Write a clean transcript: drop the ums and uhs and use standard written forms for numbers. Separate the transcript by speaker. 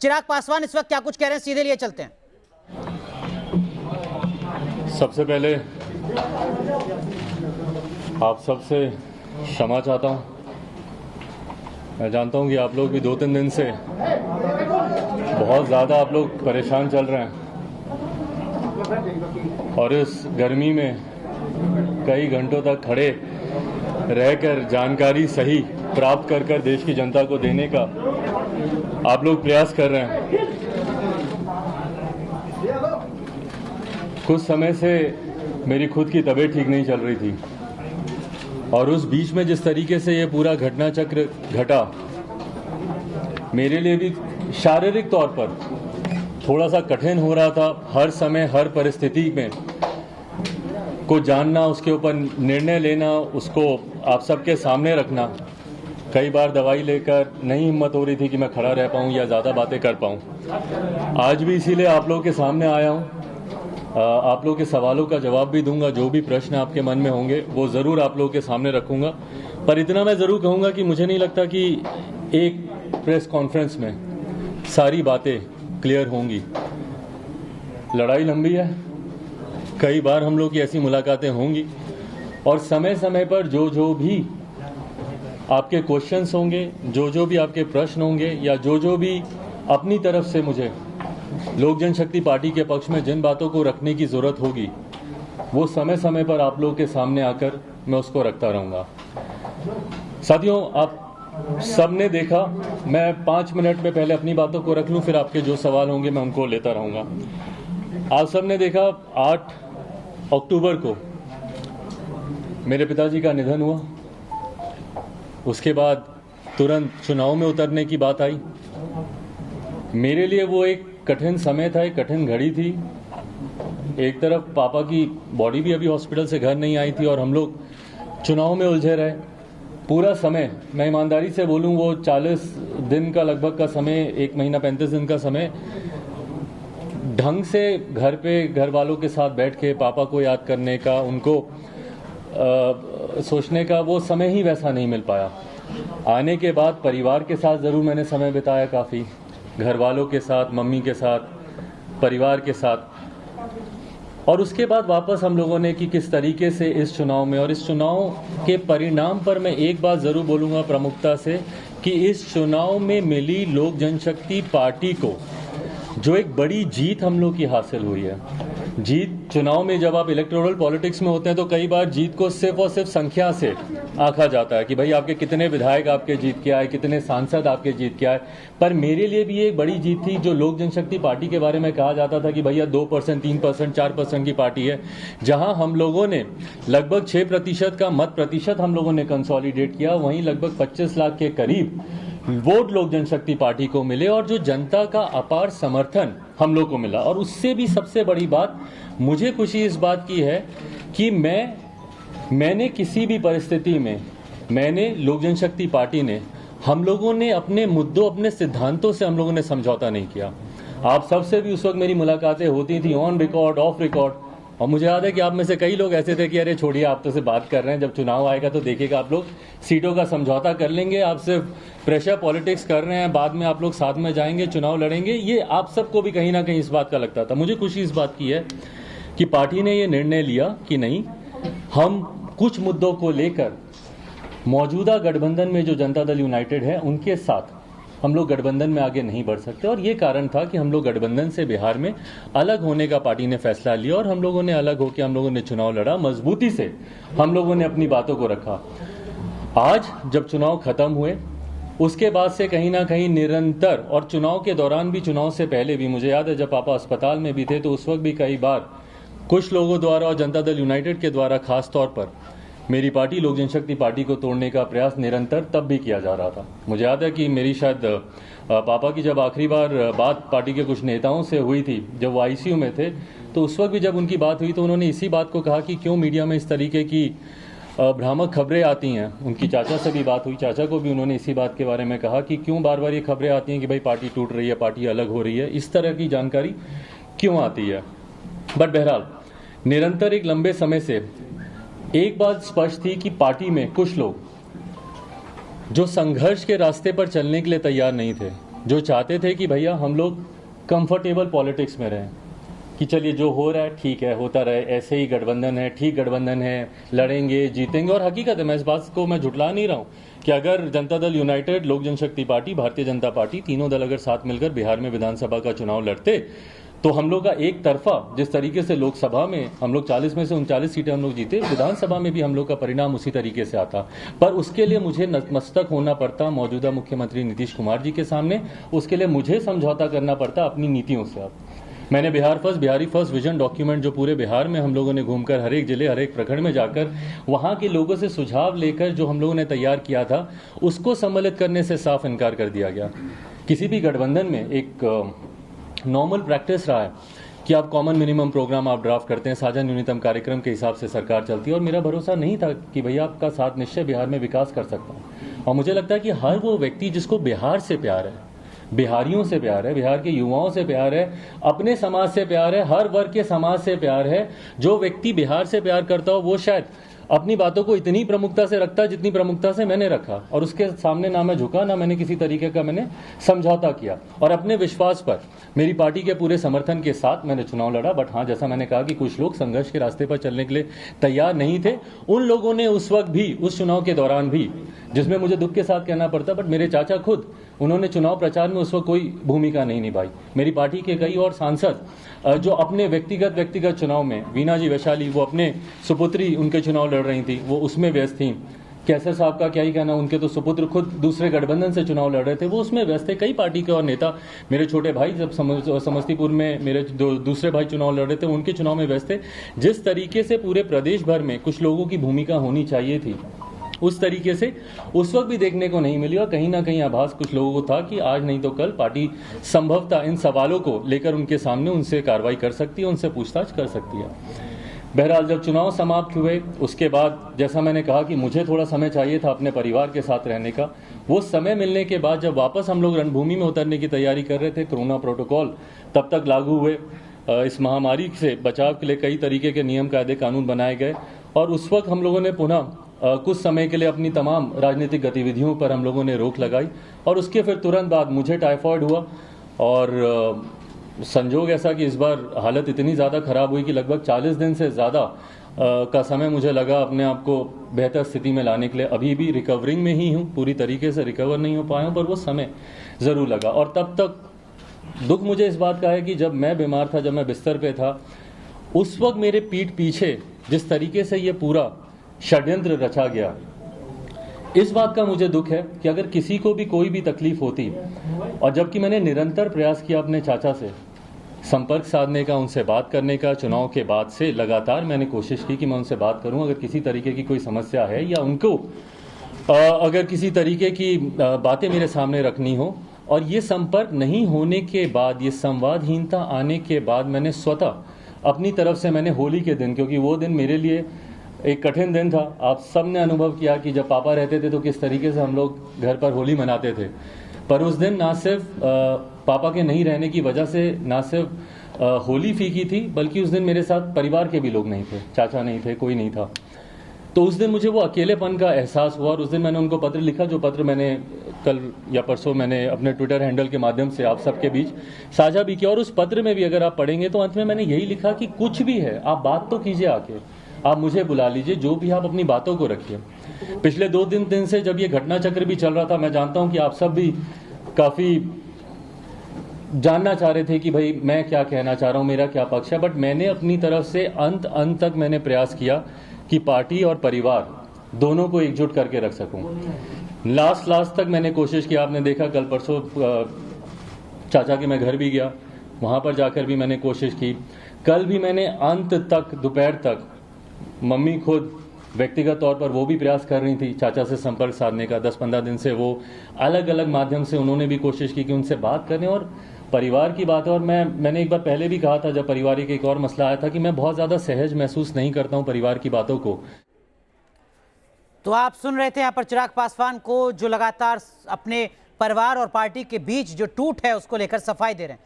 Speaker 1: चिराग पासवान इस वक्त क्या कुछ कह रहे हैं, सीधे लिए चलते हैं।
Speaker 2: सबसे पहले आप सबसे क्षमा चाहता हूं। मैं जानता हूं कि आप लोग भी 2-3 दिन से बहुत ज़्यादा आप लोग परेशान चल रहे हैं और इस गर्मी में कई घंटों तक खड़े रहकर जानकारी सही प्राप्त कर देश की जनता को देने का आप लोग प्रयास कर रहे हैं। कुछ समय से मेरी खुद की तबीयत ठीक नहीं चल रही थी और उस बीच में जिस तरीके से ये पूरा घटना चक्र घटा, मेरे लिए भी शारीरिक तौर पर थोड़ा सा कठिन हो रहा था। हर समय हर परिस्थिति में को जानना, उसके ऊपर निर्णय लेना, उसको आप सबके सामने रखना। कई बार दवाई लेकर नहीं हिम्मत हो रही थी कि मैं खड़ा रह पाऊँ या ज़्यादा बातें कर पाऊँ। आज भी इसीलिए आप लोगों के सामने आया हूँ। आप लोगों के सवालों का जवाब भी दूंगा। जो भी प्रश्न आपके मन में होंगे वो ज़रूर आप लोगों के सामने रखूंगा। पर इतना मैं ज़रूर कहूँगा कि मुझे नहीं लगता कि एक प्रेस कॉन्फ्रेंस में सारी बातें क्लियर होंगी। लड़ाई लंबी है, कई बार हम लोग की ऐसी मुलाकातें होंगी और समय समय पर जो भी आपके क्वेश्चंस होंगे, जो भी आपके प्रश्न होंगे या जो भी अपनी तरफ से मुझे लोक जनशक्ति पार्टी के पक्ष में जिन बातों को रखने की ज़रूरत होगी, वो समय समय पर आप लोगों के सामने आकर मैं उसको रखता रहूँगा। साथियों, आप सबने देखा, मैं 5 मिनट में पहले अपनी बातों को रख लूँ, फिर आपके जो सवाल होंगे मैं उनको लेता रहूँगा। आप सबने देखा 8 अक्टूबर को मेरे पिताजी का निधन हुआ। उसके बाद तुरंत चुनाव में उतरने की बात आई। मेरे लिए वो एक कठिन समय था, एक कठिन घड़ी थी। एक तरफ पापा की बॉडी भी अभी हॉस्पिटल से घर नहीं आई थी और हम लोग चुनाव में उलझे रहे पूरा समय। मैं ईमानदारी से बोलूं, वो 40 दिन का लगभग का समय, 1 महीना 35 दिन का समय ढंग से घर पे घर वालों के साथ बैठ के पापा को याद करने का, उनको सोचने का वो समय ही वैसा नहीं मिल पाया। आने के बाद परिवार के साथ ज़रूर मैंने समय बिताया, काफ़ी घर वालों के साथ, मम्मी के साथ, परिवार के साथ। और उसके बाद वापस हम लोगों ने कि किस तरीके से इस चुनाव में और इस चुनाव के परिणाम पर मैं एक बात ज़रूर बोलूँगा प्रमुखता से कि इस चुनाव में मिली लोक जनशक्ति पार्टी को जो एक बड़ी जीत हम लोग की हासिल हुई है। जीत, चुनाव में जब आप इलेक्टोरल पॉलिटिक्स में होते हैं तो कई बार जीत को सिर्फ और सिर्फ संख्या से आंका जाता है कि भाई आपके कितने विधायक आपके जीत के आए, कितने सांसद आपके जीत के आए। पर मेरे लिए भी ये एक बड़ी जीत थी जो लोक जनशक्ति पार्टी के बारे में कहा जाता था कि भैया 2%, 3%, 4% की पार्टी है। जहां हम लोगों ने लगभग 6% का मत प्रतिशत हम लोगों ने कंसोलिडेट किया, वहीं लगभग 25 लाख के करीब वोट लोक जनशक्ति पार्टी को मिले और जो जनता का अपार समर्थन हम लोग को मिला। और उससे भी सबसे बड़ी बात मुझे खुशी इस बात की है कि मैंने किसी भी परिस्थिति में, मैंने लोक जनशक्ति पार्टी ने, हम लोगों ने अपने मुद्दों, अपने सिद्धांतों से हम लोगों ने समझौता नहीं किया। आप सबसे भी उस वक्त मेरी मुलाकातें होती थी, ऑन रिकॉर्ड, ऑफ रिकॉर्ड। और मुझे याद है कि आप में से कई लोग ऐसे थे कि अरे छोड़िए, आप तो से बात कर रहे हैं, जब चुनाव आएगा तो देखिएगा आप लोग सीटों का समझौता कर लेंगे, आप सिर्फ प्रेशर पॉलिटिक्स कर रहे हैं, बाद में आप लोग साथ में जाएंगे, चुनाव लड़ेंगे। ये आप सबको भी कहीं ना कहीं इस बात का लगता था। मुझे खुशी इस बात की है कि पार्टी ने ये निर्णय लिया कि नहीं, हम कुछ मुद्दों को लेकर मौजूदा गठबंधन में जो जनता दल यूनाइटेड है उनके साथ हम लोग गठबंधन में आगे नहीं बढ़ सकते। और ये कारण था कि हम लोग गठबंधन से बिहार में अलग होने का पार्टी ने फैसला लिया और हम लोगों ने अलग होकर हम लोगों ने चुनाव लड़ा। मजबूती से हम लोगों ने अपनी बातों को रखा। आज जब चुनाव खत्म हुए उसके बाद से कहीं ना कहीं निरंतर, और चुनाव के दौरान भी, चुनाव से पहले भी, मुझे याद है जब पापा अस्पताल में भी थे तो उस वक्त भी कई बार कुछ लोगों द्वारा और जनता दल यूनाइटेड के द्वारा खास तौर पर मेरी पार्टी लोक जनशक्ति पार्टी को तोड़ने का प्रयास निरंतर तब भी किया जा रहा था। मुझे याद है कि मेरी शायद पापा की जब आखिरी बार बात पार्टी के कुछ नेताओं से हुई थी, जब वो आईसीयू में थे, तो उस वक्त भी जब उनकी बात हुई तो उन्होंने इसी बात को कहा कि क्यों मीडिया में इस तरीके की भ्रामक खबरें आती हैं। उनकी चाचा से भी बात हुई, चाचा को भी उन्होंने इसी बात के बारे में कहा कि क्यों बार बार ये खबरें आती हैं कि भाई पार्टी टूट रही है, पार्टी अलग हो रही है, इस तरह की जानकारी क्यों आती है। बट बहरहाल निरंतर एक लंबे समय से एक बात स्पष्ट थी कि पार्टी में कुछ लोग जो संघर्ष के रास्ते पर चलने के लिए तैयार नहीं थे, जो चाहते थे कि भैया हम लोग कंफर्टेबल पॉलिटिक्स में रहें, कि चलिए जो हो रहा है ठीक है, होता रहे, ऐसे ही गठबंधन है, ठीक गठबंधन है, लड़ेंगे जीतेंगे। और हकीकत है, मैं इस बात को मैं झुठला नहीं रहा हूँ कि अगर जनता दल यूनाइटेड, लोक जनशक्ति पार्टी, भारतीय जनता पार्टी, तीनों दल अगर साथ मिलकर बिहार में विधानसभा का चुनाव लड़ते तो हम लोग का एक तरफा, जिस तरीके से लोकसभा में हम लोग 40 में से 39 सीटें हम लोग जीते, विधानसभा में भी हम लोग का परिणाम उसी तरीके से आता। पर उसके लिए मुझे नतमस्तक होना पड़ता मौजूदा मुख्यमंत्री नीतीश कुमार जी के सामने, उसके लिए मुझे समझौता करना पड़ता अपनी नीतियों से। अब मैंने बिहारी फर्स्ट विजन डॉक्यूमेंट जो पूरे बिहार में हम लोगों ने घूमकर हर एक जिले, हर एक प्रखंड में जाकर वहाँ के लोगों से सुझाव लेकर जो हम लोगों ने तैयार किया था, उसको सम्मिलित करने से साफ इनकार कर दिया गया। किसी भी गठबंधन में एक नॉर्मल प्रैक्टिस रहा है कि आप कॉमन मिनिमम प्रोग्राम आप ड्राफ्ट करते हैं, साझा न्यूनतम कार्यक्रम के हिसाब से सरकार चलती है। और मेरा भरोसा नहीं था कि भैया आपका साथ निश्चय बिहार में विकास कर सकता हूँ। और मुझे लगता है कि हर वो व्यक्ति जिसको बिहार से प्यार है, बिहारियों से प्यार है, बिहार के युवाओं से प्यार है, अपने समाज से प्यार है, हर वर्ग के समाज से प्यार है, जो व्यक्ति बिहार से प्यार करता हो वो शायद अपनी बातों को इतनी प्रमुखता से रखता है जितनी प्रमुखता से मैंने रखा। और उसके सामने ना मैं झुका, ना मैंने किसी तरीके का मैंने समझौता किया। और अपने विश्वास पर, मेरी पार्टी के पूरे समर्थन के साथ मैंने चुनाव लड़ा। बट हाँ, जैसा मैंने कहा कि कुछ लोग संघर्ष के रास्ते पर चलने के लिए तैयार नहीं थे। उन लोगों ने उस वक्त भी, उस चुनाव के दौरान भी, जिसमें मुझे दुख के साथ कहना पड़ता, बट मेरे चाचा खुद, उन्होंने चुनाव प्रचार में उस वक्त कोई भूमिका नहीं निभाई। मेरी पार्टी के कई और सांसद जो अपने व्यक्तिगत चुनाव में, वीना जी वैशाली, वो अपने सुपुत्री उनके चुनाव लड़ रही थी, वो उसमें व्यस्त थी। कैसर साहब का क्या ही कहना, उनके तो सुपुत्र खुद दूसरे गठबंधन से चुनाव लड़ रहे थे, वो उसमें व्यस्त थे। कई पार्टी के और नेता, मेरे छोटे भाई जब समस्तीपुर में मेरे दूसरे भाई चुनाव लड़ रहे थे, उनके चुनाव में व्यस्त थे। जिस तरीके से पूरे प्रदेश भर में कुछ लोगों की भूमिका होनी चाहिए थी, उस तरीके से उस वक्त भी देखने को नहीं मिली। और कहीं ना कहीं आभास कुछ लोगों को था कि आज नहीं तो कल पार्टी संभवतः इन सवालों को लेकर उनके सामने उनसे कार्रवाई कर सकती है, उनसे पूछताछ कर सकती है। बहरहाल जब चुनाव समाप्त हुए उसके बाद, जैसा मैंने कहा कि मुझे थोड़ा समय चाहिए था अपने परिवार के साथ रहने का, वो समय मिलने के बाद जब वापस हम लोग रणभूमि में उतरने की तैयारी कर रहे थे, कोरोना प्रोटोकॉल तब तक लागू हुए, इस महामारी से बचाव के लिए कई तरीके के नियम कायदे कानून बनाए गए। और उस वक्त हम लोगों ने पुनः कुछ समय के लिए अपनी तमाम राजनीतिक गतिविधियों पर हम लोगों ने रोक लगाई। और उसके फिर तुरंत बाद मुझे टाइफाइड हुआ और संजोग ऐसा कि इस बार हालत इतनी ज़्यादा ख़राब हुई कि लगभग 40 दिन से ज़्यादा का समय मुझे लगा अपने आप को बेहतर स्थिति में लाने के लिए। अभी भी रिकवरिंग में ही हूँ, पूरी तरीके से रिकवर नहीं हो पाया हूँ, पर वो समय ज़रूर लगा। और तब तक दुख मुझे इस बात का है कि जब मैं बीमार था, जब मैं बिस्तर पे था, उस वक्त मेरे पीठ पीछे जिस तरीके से ये पूरा षड्यंत्र रचा गया, इस बात का मुझे दुख है कि अगर किसी को भी कोई भी तकलीफ होती, और जबकि मैंने निरंतर प्रयास किया अपने चाचा से संपर्क साधने का, उनसे बात करने का, चुनाव के बाद से लगातार मैंने कोशिश की कि मैं उनसे बात करूं, अगर किसी तरीके की कोई समस्या है या उनको अगर किसी तरीके की बातें मेरे सामने रखनी हो। और ये संपर्क नहीं होने के बाद, ये संवादहीनता आने के बाद, मैंने स्वतः अपनी तरफ से मैंने होली के दिन, क्योंकि वो दिन मेरे लिए एक कठिन दिन था, आप सब ने अनुभव किया कि जब पापा रहते थे तो किस तरीके से हम लोग घर पर होली मनाते थे। पर उस दिन ना सिर्फ पापा के नहीं रहने की वजह से ना सिर्फ होली फीकी थी, बल्कि उस दिन मेरे साथ परिवार के भी लोग नहीं थे, चाचा नहीं थे, कोई नहीं था। तो उस दिन मुझे वो अकेलेपन का एहसास हुआ। और उस दिन मैंने उनको पत्र लिखा, जो पत्र मैंने कल या परसों मैंने अपने ट्विटर हैंडल के माध्यम से आप सबके बीच साझा भी किया। और उस पत्र में भी अगर आप पढ़ेंगे तो अंत में मैंने यही लिखा कि कुछ भी है आप बात तो कीजिए, आके आप मुझे बुला लीजिए, जो भी आप अपनी बातों को रखिए। पिछले 2 दिन से जब ये घटना चक्र भी चल रहा था, मैं जानता हूं कि आप सब भी काफ़ी जानना चाह रहे थे कि भाई मैं क्या कहना चाह रहा हूं, मेरा क्या पक्ष है। बट मैंने अपनी तरफ से अंत तक मैंने प्रयास किया कि पार्टी और परिवार दोनों को एकजुट करके रख सकूं। लास्ट तक मैंने कोशिश की। आपने देखा कल परसों चाचा के मैं घर भी गया, वहाँ पर जाकर भी मैंने कोशिश की। कल भी मैंने अंत तक, दोपहर तक, मम्मी खुद व्यक्तिगत तौर पर वो भी प्रयास कर रही थी चाचा से संपर्क साधने का। 10-15 दिन से वो अलग अलग माध्यम से उन्होंने भी कोशिश की कि उनसे बात करें। और परिवार की बात है, और मैंने एक बार पहले भी कहा था जब पारिवारिक एक और मसला आया था कि मैं बहुत ज़्यादा सहज महसूस नहीं करता हूँ परिवार की बातों को।
Speaker 1: तो आप सुन रहे थे यहाँ पर चिराग पासवान को, जो लगातार अपने परिवार और पार्टी के बीच जो टूट है उसको लेकर सफाई दे रहे हैं।